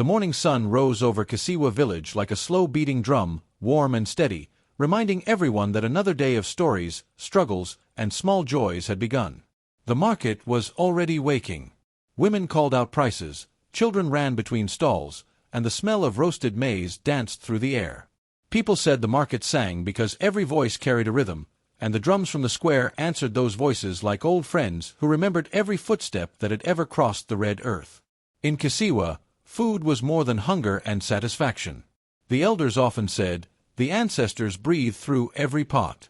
The morning sun rose over Kasiwa village like a slow-beating drum, warm and steady, reminding everyone that another day of stories, struggles, and small joys had begun. The market was already waking. Women called out prices, children ran between stalls, and the smell of roasted maize danced through the air. People said the market sang because every voice carried a rhythm, and the drums from the square answered those voices like old friends who remembered every footstep that had ever crossed the red earth. In Kasiwa, food was more than hunger and satisfaction. The elders often said, "The ancestors breathe through every pot."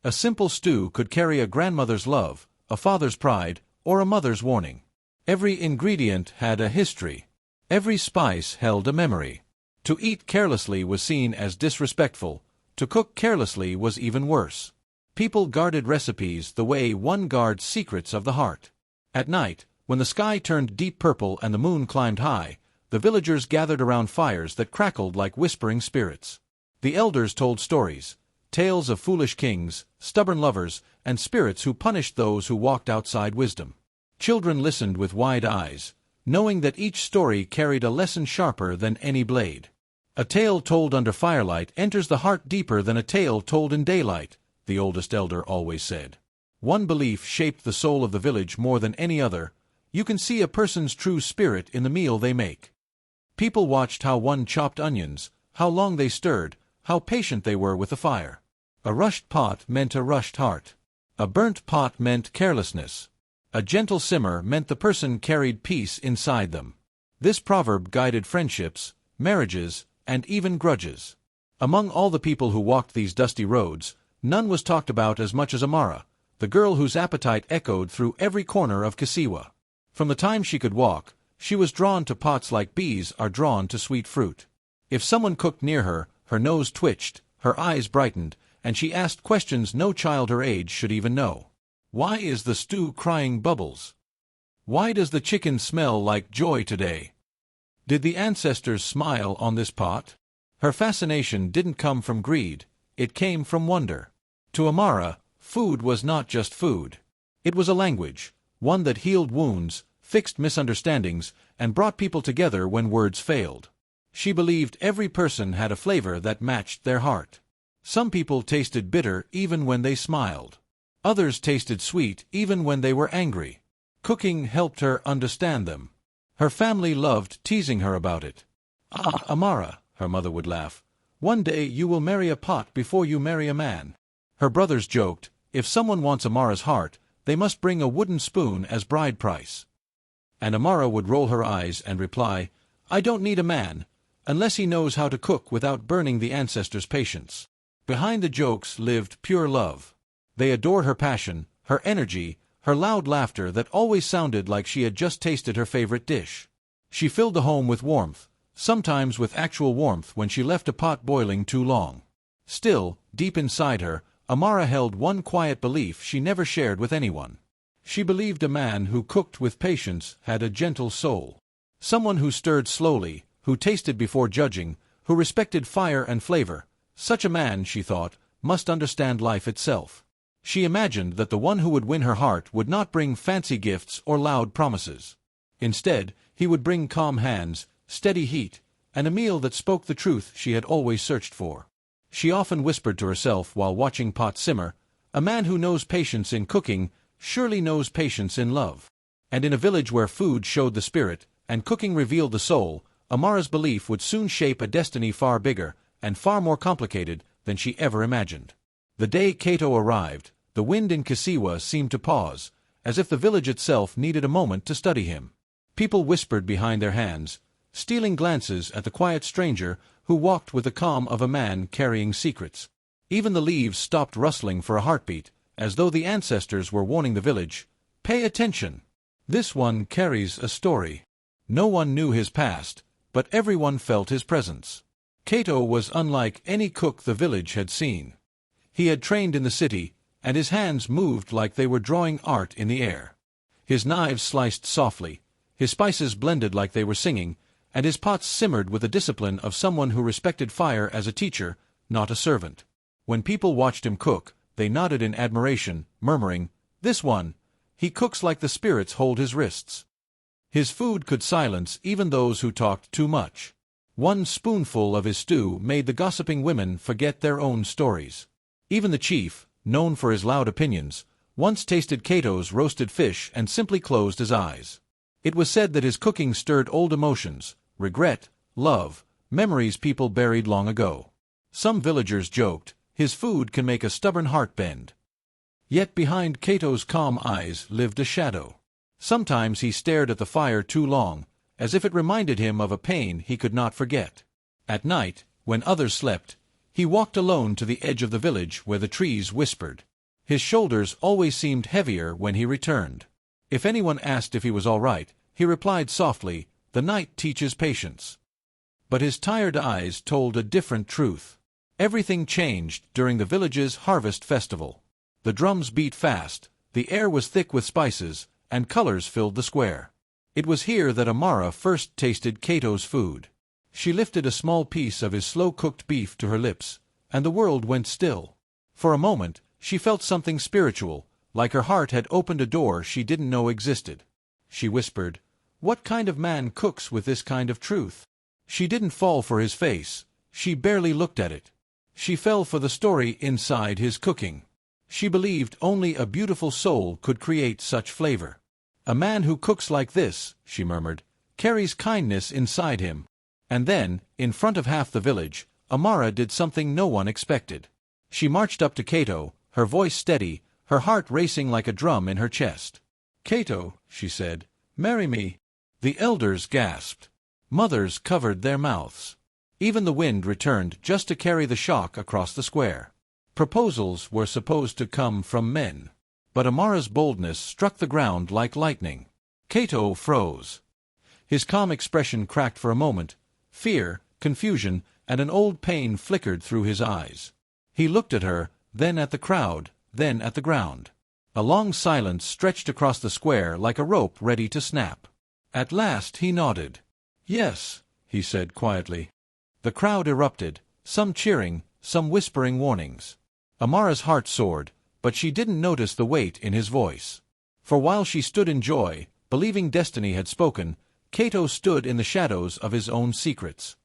A simple stew could carry a grandmother's love, a father's pride, or a mother's warning. Every ingredient had a history. Every spice held a memory. To eat carelessly was seen as disrespectful. To cook carelessly was even worse. People guarded recipes the way one guards secrets of the heart. At night, when the sky turned deep purple and the moon climbed high, the villagers gathered around fires that crackled like whispering spirits. The elders told stories, tales of foolish kings, stubborn lovers, and spirits who punished those who walked outside wisdom. Children listened with wide eyes, knowing that each story carried a lesson sharper than any blade. A tale told under firelight enters the heart deeper than a tale told in daylight, the oldest elder always said. One belief shaped the soul of the village more than any other: you can see a person's true spirit in the meal they make. People watched how one chopped onions, how long they stirred, how patient they were with the fire. A rushed pot meant a rushed heart. A burnt pot meant carelessness. A gentle simmer meant the person carried peace inside them. This proverb guided friendships, marriages, and even grudges. Among all the people who walked these dusty roads, none was talked about as much as Amara, the girl whose appetite echoed through every corner of Kasiwa. From the time she could walk, she was drawn to pots like bees are drawn to sweet fruit. If someone cooked near her, her nose twitched, her eyes brightened, and she asked questions no child her age should even know. Why is the stew crying bubbles? Why does the chicken smell like joy today? Did the ancestors smile on this pot? Her fascination didn't come from greed, it came from wonder. To Amara, food was not just food. It was a language, one that healed wounds, fixed misunderstandings, and brought people together when words failed. She believed every person had a flavor that matched their heart. Some people tasted bitter even when they smiled. Others tasted sweet even when they were angry. Cooking helped her understand them. Her family loved teasing her about it. "Ah, Amara," her mother would laugh, "one day you will marry a pot before you marry a man." Her brothers joked, if someone wants Amara's heart, they must bring a wooden spoon as bride price. And Amara would roll her eyes and reply, "I don't need a man, unless he knows how to cook without burning the ancestors' patience." Behind the jokes lived pure love. They adored her passion, her energy, her loud laughter that always sounded like she had just tasted her favorite dish. She filled the home with warmth, sometimes with actual warmth when she left a pot boiling too long. Still, deep inside her, Amara held one quiet belief she never shared with anyone. She believed a man who cooked with patience had a gentle soul. Someone who stirred slowly, who tasted before judging, who respected fire and flavor. Such a man, she thought, must understand life itself. She imagined that the one who would win her heart would not bring fancy gifts or loud promises. Instead, he would bring calm hands, steady heat, and a meal that spoke the truth she had always searched for. She often whispered to herself while watching pot simmer, "A man who knows patience in cooking surely knows patience in love." And in a village where food showed the spirit, and cooking revealed the soul, Amara's belief would soon shape a destiny far bigger, and far more complicated than she ever imagined. The day Kato arrived, the wind in Kasiwa seemed to pause, as if the village itself needed a moment to study him. People whispered behind their hands, stealing glances at the quiet stranger who walked with the calm of a man carrying secrets. Even the leaves stopped rustling for a heartbeat, as though the ancestors were warning the village, "Pay attention. This one carries a story." No one knew his past, but everyone felt his presence. Kato was unlike any cook the village had seen. He had trained in the city, and his hands moved like they were drawing art in the air. His knives sliced softly, his spices blended like they were singing, and his pots simmered with the discipline of someone who respected fire as a teacher, not a servant. When people watched him cook, they nodded in admiration, murmuring, "This one, he cooks like the spirits hold his wrists." His food could silence even those who talked too much. One spoonful of his stew made the gossiping women forget their own stories. Even the chief, known for his loud opinions, once tasted Cato's roasted fish and simply closed his eyes. It was said that his cooking stirred old emotions, regret, love, memories people buried long ago. Some villagers joked, his food can make a stubborn heart bend. Yet behind Cato's calm eyes lived a shadow. Sometimes he stared at the fire too long, as if it reminded him of a pain he could not forget. At night, when others slept, he walked alone to the edge of the village where the trees whispered. His shoulders always seemed heavier when he returned. If anyone asked if he was all right, he replied softly, "The night teaches patience." But his tired eyes told a different truth. Everything changed during the village's harvest festival. The drums beat fast, the air was thick with spices, and colors filled the square. It was here that Amara first tasted Cato's food. She lifted a small piece of his slow-cooked beef to her lips, and the world went still. For a moment, she felt something spiritual, like her heart had opened a door she didn't know existed. She whispered, "What kind of man cooks with this kind of truth?" She didn't fall for his face, she barely looked at it. She fell for the story inside his cooking. She believed only a beautiful soul could create such flavor. "A man who cooks like this," she murmured, "carries kindness inside him." And then, in front of half the village, Amara did something no one expected. She marched up to Cato, her voice steady, her heart racing like a drum in her chest. "Cato," she said, "marry me." The elders gasped. Mothers covered their mouths. Even the wind returned just to carry the shock across the square. Proposals were supposed to come from men. But Amara's boldness struck the ground like lightning. Cato froze. His calm expression cracked for a moment. Fear, confusion, and an old pain flickered through his eyes. He looked at her, then at the crowd, then at the ground. A long silence stretched across the square like a rope ready to snap. At last he nodded. "Yes," he said quietly. The crowd erupted, some cheering, some whispering warnings. Amara's heart soared, but she didn't notice the weight in his voice. For while she stood in joy, believing destiny had spoken, Cato stood in the shadows of his own secrets.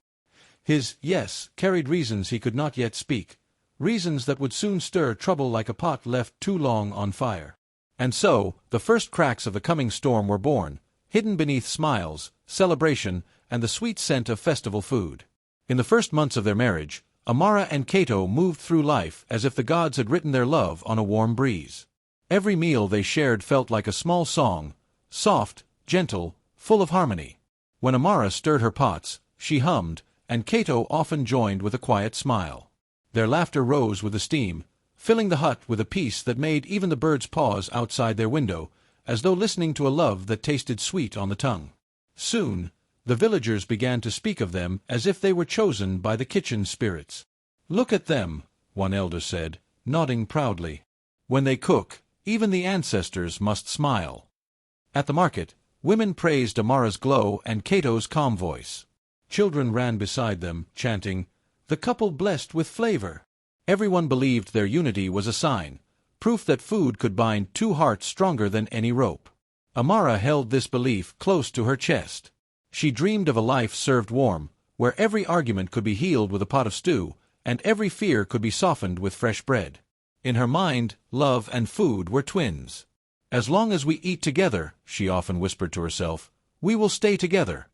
His yes carried reasons he could not yet speak, reasons that would soon stir trouble like a pot left too long on fire. And so, the first cracks of the coming storm were born, hidden beneath smiles, celebration, and the sweet scent of festival food. In the first months of their marriage, Amara and Cato moved through life as if the gods had written their love on a warm breeze. Every meal they shared felt like a small song, soft, gentle, full of harmony. When Amara stirred her pots, she hummed, and Cato often joined with a quiet smile. Their laughter rose with the steam, filling the hut with a peace that made even the birds pause outside their window, as though listening to a love that tasted sweet on the tongue. Soon, the villagers began to speak of them as if they were chosen by the kitchen spirits. "Look at them," one elder said, nodding proudly. "When they cook, even the ancestors must smile." At the market, women praised Amara's glow and Cato's calm voice. Children ran beside them, chanting, "The couple blessed with flavor." Everyone believed their unity was a sign, proof that food could bind two hearts stronger than any rope. Amara held this belief close to her chest. She dreamed of a life served warm, where every argument could be healed with a pot of stew, and every fear could be softened with fresh bread. In her mind, love and food were twins. "As long as we eat together," she often whispered to herself, "we will stay together."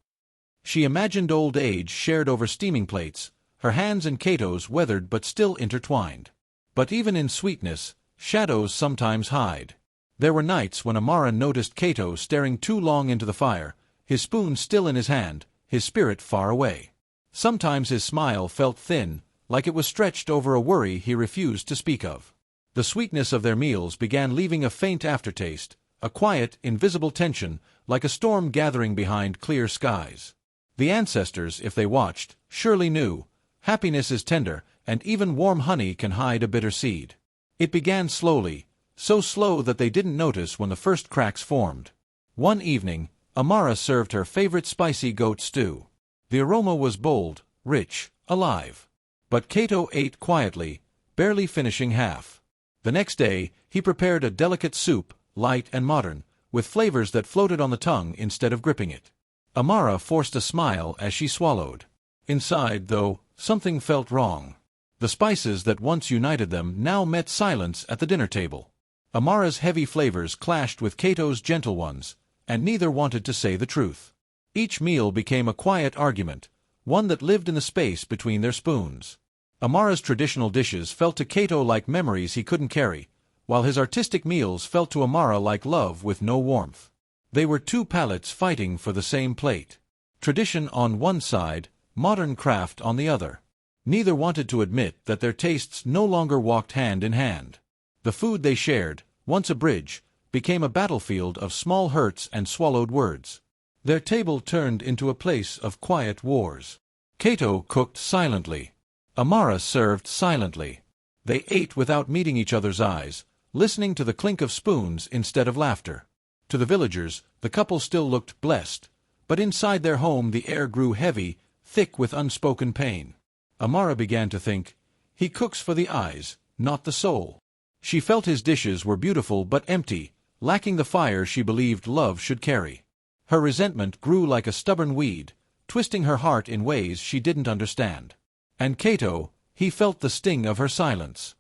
She imagined old age shared over steaming plates, her hands and Cato's weathered but still intertwined. But even in sweetness, shadows sometimes hide. There were nights when Amara noticed Cato staring too long into the fire, his spoon still in his hand, his spirit far away. Sometimes his smile felt thin, like it was stretched over a worry he refused to speak of. The sweetness of their meals began leaving a faint aftertaste, a quiet, invisible tension, like a storm gathering behind clear skies. The ancestors, if they watched, surely knew. Happiness is tender, and even warm honey can hide a bitter seed. It began slowly, so slow that they didn't notice when the first cracks formed. One evening, Amara served her favorite spicy goat stew. The aroma was bold, rich, alive. But Cato ate quietly, barely finishing half. The next day, he prepared a delicate soup, light and modern, with flavors that floated on the tongue instead of gripping it. Amara forced a smile as she swallowed. Inside, though, something felt wrong. The spices that once united them now met silence at the dinner table. Amara's heavy flavors clashed with Cato's gentle ones, and neither wanted to say the truth. Each meal became a quiet argument, one that lived in the space between their spoons. Amara's traditional dishes felt to Cato like memories he couldn't carry, while his artistic meals felt to Amara like love with no warmth. They were two palates fighting for the same plate. Tradition on one side, modern craft on the other. Neither wanted to admit that their tastes no longer walked hand in hand. The food they shared, once a bridge, became a battlefield of small hurts and swallowed words. Their table turned into a place of quiet wars. Cato cooked silently. Amara served silently. They ate without meeting each other's eyes, listening to the clink of spoons instead of laughter. To the villagers, the couple still looked blessed, but inside their home the air grew heavy, thick with unspoken pain. Amara began to think, he cooks for the eyes, not the soul. She felt his dishes were beautiful but empty, lacking the fire she believed love should carry. Her resentment grew like a stubborn weed, twisting her heart in ways she didn't understand. And Cato, he felt the sting of her silence.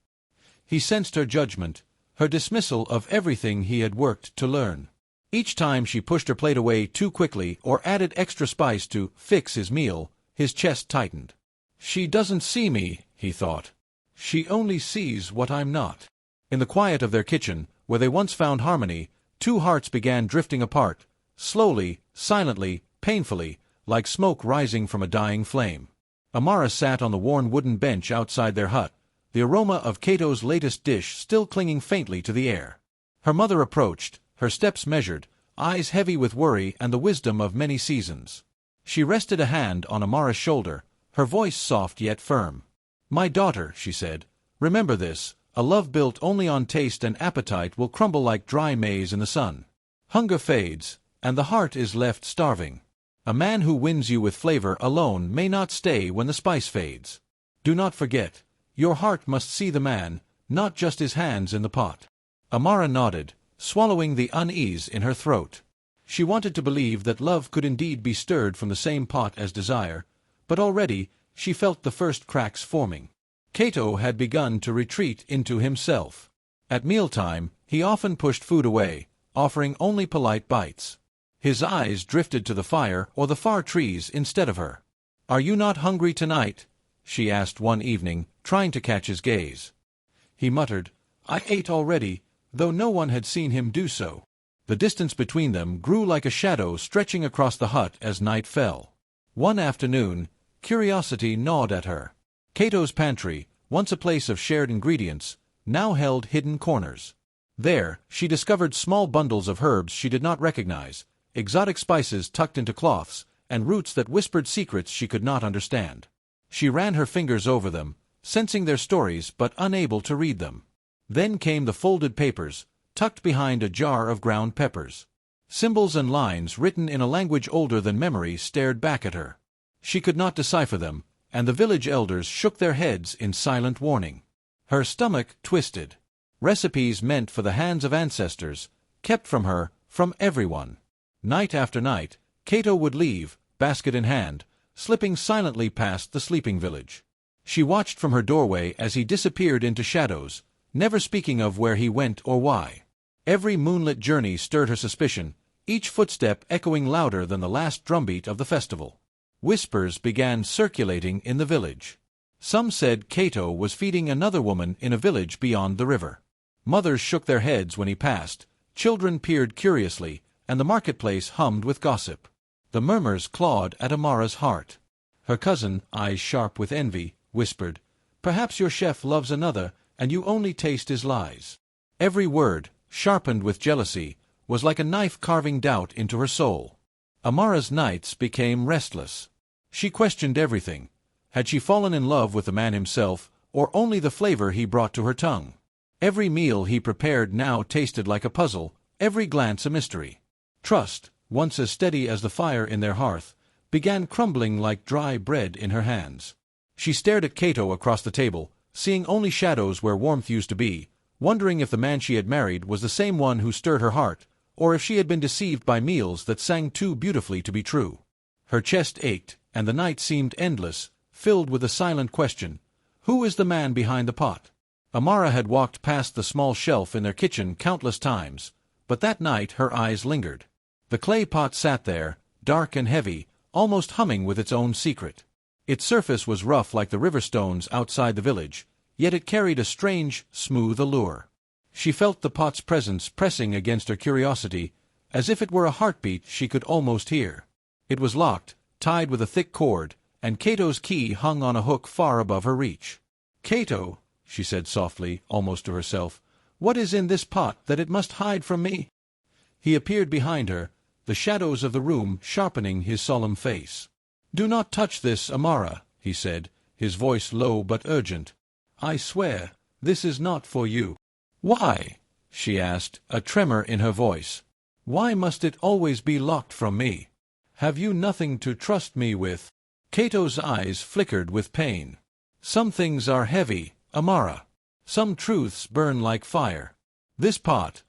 He sensed her judgment, her dismissal of everything he had worked to learn. Each time she pushed her plate away too quickly or added extra spice to fix his meal, his chest tightened. She doesn't see me, he thought. She only sees what I'm not. In the quiet of their kitchen, where they once found harmony, two hearts began drifting apart, slowly, silently, painfully, like smoke rising from a dying flame. Amara sat on the worn wooden bench outside their hut, the aroma of Cato's latest dish still clinging faintly to the air. Her mother approached, her steps measured, eyes heavy with worry and the wisdom of many seasons. She rested a hand on Amara's shoulder, her voice soft yet firm. "My daughter," she said, "remember this, a love built only on taste and appetite will crumble like dry maize in the sun. Hunger fades, and the heart is left starving. A man who wins you with flavor alone may not stay when the spice fades. Do not forget, your heart must see the man, not just his hands in the pot." Amara nodded, swallowing the unease in her throat. She wanted to believe that love could indeed be stirred from the same pot as desire, but already she felt the first cracks forming. Cato had begun to retreat into himself. At mealtime, he often pushed food away, offering only polite bites. His eyes drifted to the fire or the far trees instead of her. "Are you not hungry tonight?" she asked one evening, trying to catch his gaze. He muttered, "I ate already," though no one had seen him do so. The distance between them grew like a shadow stretching across the hut as night fell. One afternoon, curiosity gnawed at her. Cato's pantry, once a place of shared ingredients, now held hidden corners. There, she discovered small bundles of herbs she did not recognize, exotic spices tucked into cloths, and roots that whispered secrets she could not understand. She ran her fingers over them, sensing their stories but unable to read them. Then came the folded papers, tucked behind a jar of ground peppers. Symbols and lines written in a language older than memory stared back at her. She could not decipher them, and the village elders shook their heads in silent warning. Her stomach twisted. Recipes meant for the hands of ancestors, kept from her, from everyone. Night after night, Cato would leave, basket in hand, slipping silently past the sleeping village. She watched from her doorway as he disappeared into shadows, never speaking of where he went or why. Every moonlit journey stirred her suspicion, each footstep echoing louder than the last drumbeat of the festival. Whispers began circulating in the village. Some said Cato was feeding another woman in a village beyond the river. Mothers shook their heads when he passed, children peered curiously, and the marketplace hummed with gossip. The murmurs clawed at Amara's heart. Her cousin, eyes sharp with envy, whispered, "Perhaps your chef loves another, and you only taste his lies." Every word, sharpened with jealousy, was like a knife carving doubt into her soul. Amara's nights became restless. She questioned everything. Had she fallen in love with the man himself, or only the flavor he brought to her tongue? Every meal he prepared now tasted like a puzzle, every glance a mystery. Trust, once as steady as the fire in their hearth, began crumbling like dry bread in her hands. She stared at Cato across the table, seeing only shadows where warmth used to be, wondering if the man she had married was the same one who stirred her heart, or if she had been deceived by meals that sang too beautifully to be true. Her chest ached, and the night seemed endless, filled with a silent question: who is the man behind the pot? Amara had walked past the small shelf in their kitchen countless times, but that night her eyes lingered. The clay pot sat there, dark and heavy, almost humming with its own secret. Its surface was rough like the river stones outside the village, yet it carried a strange, smooth allure. She felt the pot's presence pressing against her curiosity, as if it were a heartbeat she could almost hear. It was locked, tied with a thick cord, and Cato's key hung on a hook far above her reach. "Cato," she said softly, almost to herself, "what is in this pot that it must hide from me?" He appeared behind her, the shadows of the room sharpening his solemn face. "Do not touch this, Amara," he said, his voice low but urgent. "I swear, this is not for you." "Why?" she asked, a tremor in her voice. "Why must it always be locked from me? Have you nothing to trust me with?" Cato's eyes flickered with pain. "Some things are heavy, Amara. Some truths burn like fire. This pot,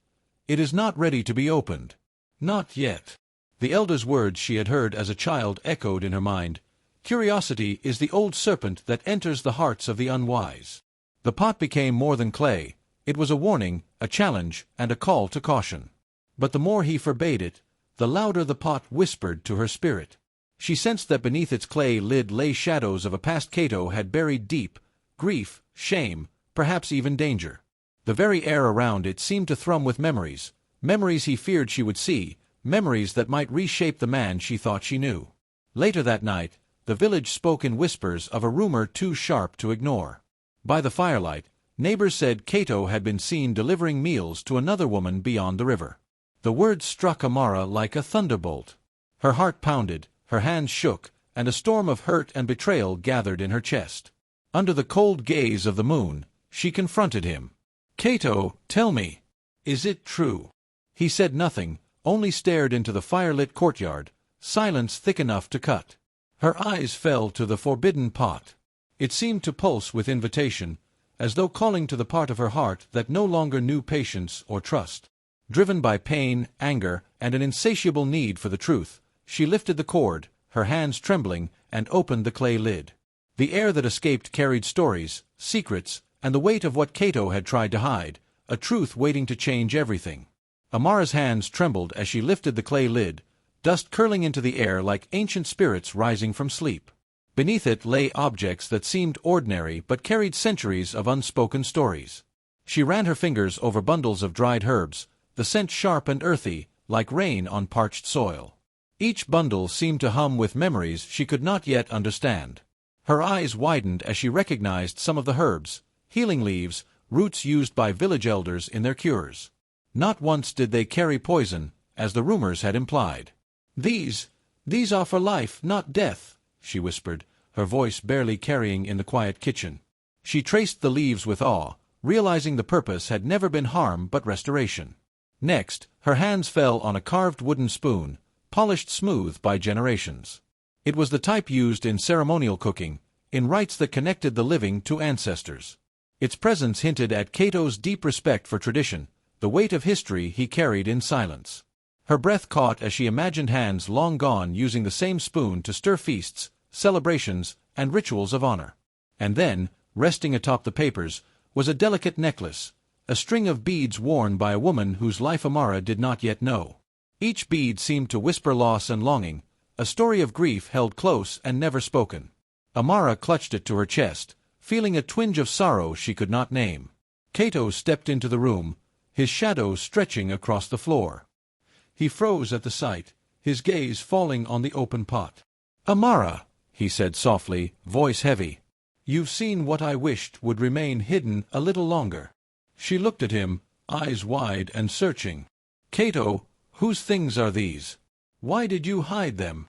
it is not ready to be opened. Not yet." The elder's words she had heard as a child echoed in her mind. Curiosity is the old serpent that enters the hearts of the unwise. The pot became more than clay. It was a warning, a challenge, and a call to caution. But the more he forbade it, the louder the pot whispered to her spirit. She sensed that beneath its clay lid lay shadows of a past Cato had buried deep: grief, shame, perhaps even danger. The very air around it seemed to thrum with memories, memories he feared she would see, memories that might reshape the man she thought she knew. Later that night, the village spoke in whispers of a rumor too sharp to ignore. By the firelight, neighbors said Cato had been seen delivering meals to another woman beyond the river. The words struck Amara like a thunderbolt. Her heart pounded, her hands shook, and a storm of hurt and betrayal gathered in her chest. Under the cold gaze of the moon, she confronted him. "Cato, tell me, is it true?" He said nothing, only stared into the firelit courtyard, silence thick enough to cut. Her eyes fell to the forbidden pot. It seemed to pulse with invitation, as though calling to the part of her heart that no longer knew patience or trust. Driven by pain, anger, and an insatiable need for the truth, she lifted the cord, her hands trembling, and opened the clay lid. The air that escaped carried stories, secrets, and the weight of what Cato had tried to hide, a truth waiting to change everything. Amara's hands trembled as she lifted the clay lid, dust curling into the air like ancient spirits rising from sleep. Beneath it lay objects that seemed ordinary but carried centuries of unspoken stories. She ran her fingers over bundles of dried herbs, the scent sharp and earthy, like rain on parched soil. Each bundle seemed to hum with memories she could not yet understand. Her eyes widened as she recognized some of the herbs, healing leaves, roots used by village elders in their cures. Not once did they carry poison, as the rumors had implied. These are for life, not death," she whispered, her voice barely carrying in the quiet kitchen. She traced the leaves with awe, realizing the purpose had never been harm but restoration. Next, her hands fell on a carved wooden spoon, polished smooth by generations. It was the type used in ceremonial cooking, in rites that connected the living to ancestors. Its presence hinted at Cato's deep respect for tradition, the weight of history he carried in silence. Her breath caught as she imagined hands long gone using the same spoon to stir feasts, celebrations, and rituals of honor. And then, resting atop the papers, was a delicate necklace, a string of beads worn by a woman whose life Amara did not yet know. Each bead seemed to whisper loss and longing, a story of grief held close and never spoken. Amara clutched it to her chest, feeling a twinge of sorrow she could not name. Cato stepped into the room, his shadow stretching across the floor. He froze at the sight, his gaze falling on the open pot. "Amara," he said softly, voice heavy, "you've seen what I wished would remain hidden a little longer." She looked at him, eyes wide and searching. "Cato, whose things are these? Why did you hide them?"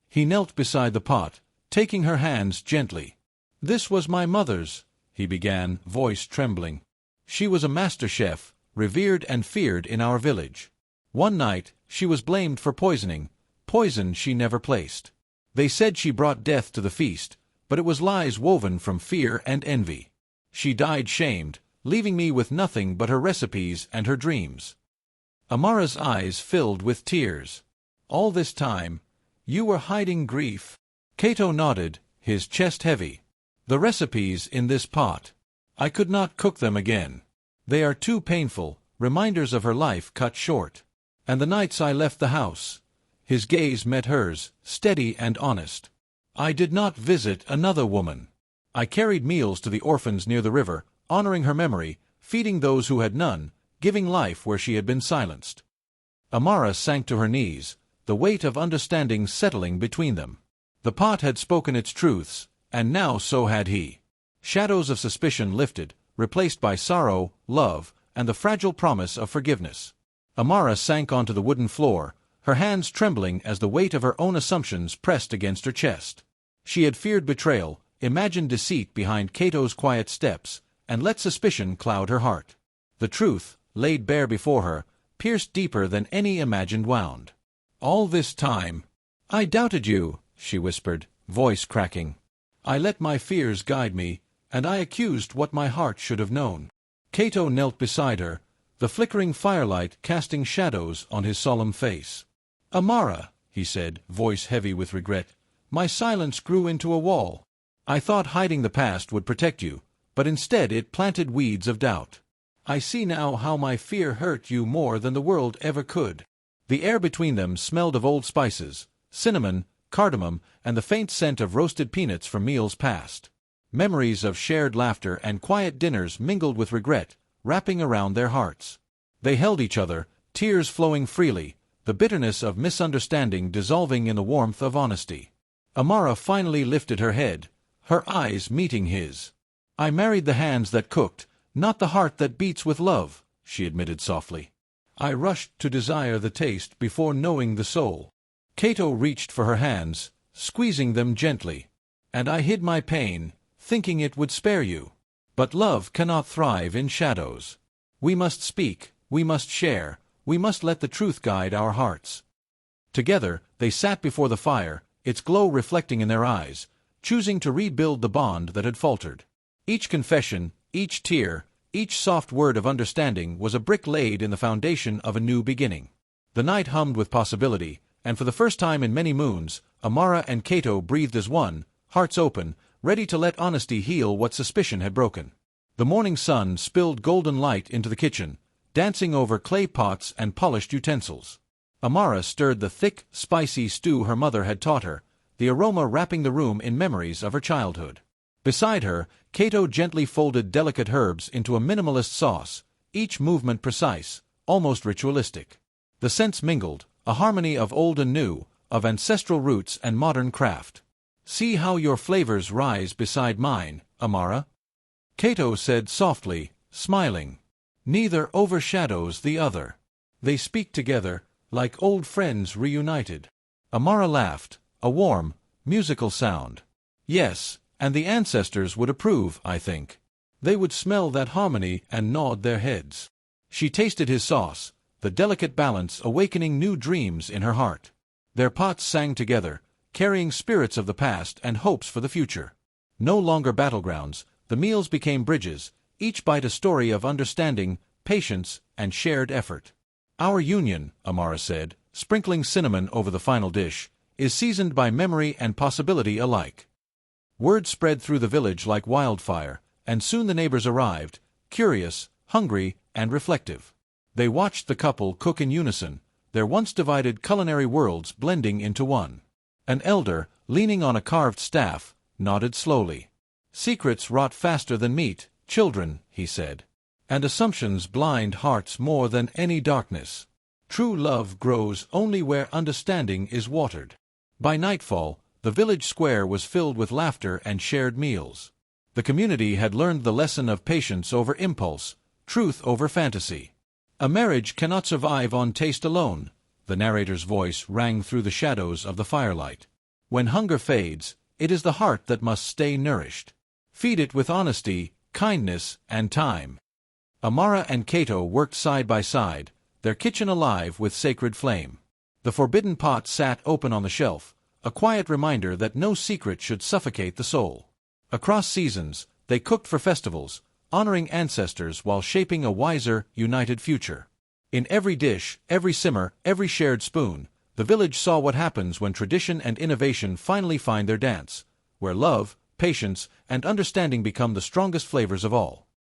He knelt beside the pot, taking her hands gently. "This was my mother's," he began, voice trembling. "She was a master chef, revered and feared in our village. One night, she was blamed for poisoning, poison she never placed. They said she brought death to the feast, but it was lies woven from fear and envy. She died shamed, leaving me with nothing but her recipes and her dreams." Amara's eyes filled with tears. "All this time, you were hiding grief?" Cato nodded, his chest heavy. "The recipes in this pot. I could not cook them again. They are too painful, reminders of her life cut short. And the nights I left the house." His gaze met hers, steady and honest. "I did not visit another woman. I carried meals to the orphans near the river, honoring her memory, feeding those who had none, giving life where she had been silenced." Amara sank to her knees, the weight of understanding settling between them. The pot had spoken its truths, and now so had he. Shadows of suspicion lifted, replaced by sorrow, love, and the fragile promise of forgiveness. Amara sank onto the wooden floor, her hands trembling as the weight of her own assumptions pressed against her chest. She had feared betrayal, imagined deceit behind Cato's quiet steps, and let suspicion cloud her heart. The truth, laid bare before her, pierced deeper than any imagined wound. "All this time, I doubted you," she whispered, voice cracking. "I let my fears guide me, and I accused what my heart should have known." Cato knelt beside her, the flickering firelight casting shadows on his solemn face. "Amara," he said, voice heavy with regret, "my silence grew into a wall. I thought hiding the past would protect you, but instead it planted weeds of doubt. I see now how my fear hurt you more than the world ever could." The air between them smelled of old spices, cinnamon, cardamom, and the faint scent of roasted peanuts from meals past. Memories of shared laughter and quiet dinners mingled with regret, wrapping around their hearts. They held each other, tears flowing freely, the bitterness of misunderstanding dissolving in the warmth of honesty. Amara finally lifted her head, her eyes meeting his. "I married the hands that cooked, not the heart that beats with love," she admitted softly. "I rushed to desire the taste before knowing the soul." Cato reached for her hands, squeezing them gently. "And I hid my pain, thinking it would spare you. But love cannot thrive in shadows. We must speak, we must share, we must let the truth guide our hearts." Together, they sat before the fire, its glow reflecting in their eyes, choosing to rebuild the bond that had faltered. Each confession, each tear, each soft word of understanding was a brick laid in the foundation of a new beginning. The night hummed with possibility, and for the first time in many moons, Amara and Cato breathed as one, hearts open, ready to let honesty heal what suspicion had broken. The morning sun spilled golden light into the kitchen, dancing over clay pots and polished utensils. Amara stirred the thick, spicy stew her mother had taught her, the aroma wrapping the room in memories of her childhood. Beside her, Cato gently folded delicate herbs into a minimalist sauce, each movement precise, almost ritualistic. The scents mingled, a harmony of old and new, of ancestral roots and modern craft. "See how your flavors rise beside mine, Amara," Cato said softly, smiling. "Neither overshadows the other. They speak together, like old friends reunited." Amara laughed, a warm, musical sound. "Yes, and the ancestors would approve, I think. They would smell that harmony and nod their heads." She tasted his sauce, the delicate balance awakening new dreams in her heart. Their pots sang together, carrying spirits of the past and hopes for the future. No longer battlegrounds, the meals became bridges, each bite a story of understanding, patience, and shared effort. "Our union," Amara said, sprinkling cinnamon over the final dish, "is seasoned by memory and possibility alike." Word spread through the village like wildfire, and soon the neighbors arrived, curious, hungry, and reflective. They watched the couple cook in unison, their once divided culinary worlds blending into one. An elder, leaning on a carved staff, nodded slowly. "Secrets rot faster than meat, children," he said. "And assumptions blind hearts more than any darkness. True love grows only where understanding is watered." By nightfall, the village square was filled with laughter and shared meals. The community had learned the lesson of patience over impulse, truth over fantasy. "A marriage cannot survive on taste alone," the narrator's voice rang through the shadows of the firelight. "When hunger fades, it is the heart that must stay nourished. Feed it with honesty, kindness, and time." Amara and Cato worked side by side, their kitchen alive with sacred flame. The forbidden pot sat open on the shelf, a quiet reminder that no secret should suffocate the soul. Across seasons, they cooked for festivals, honoring ancestors while shaping a wiser, united future. In every dish, every simmer, every shared spoon, the village saw what happens when tradition and innovation finally find their dance, where love, patience, and understanding become the strongest flavors of all.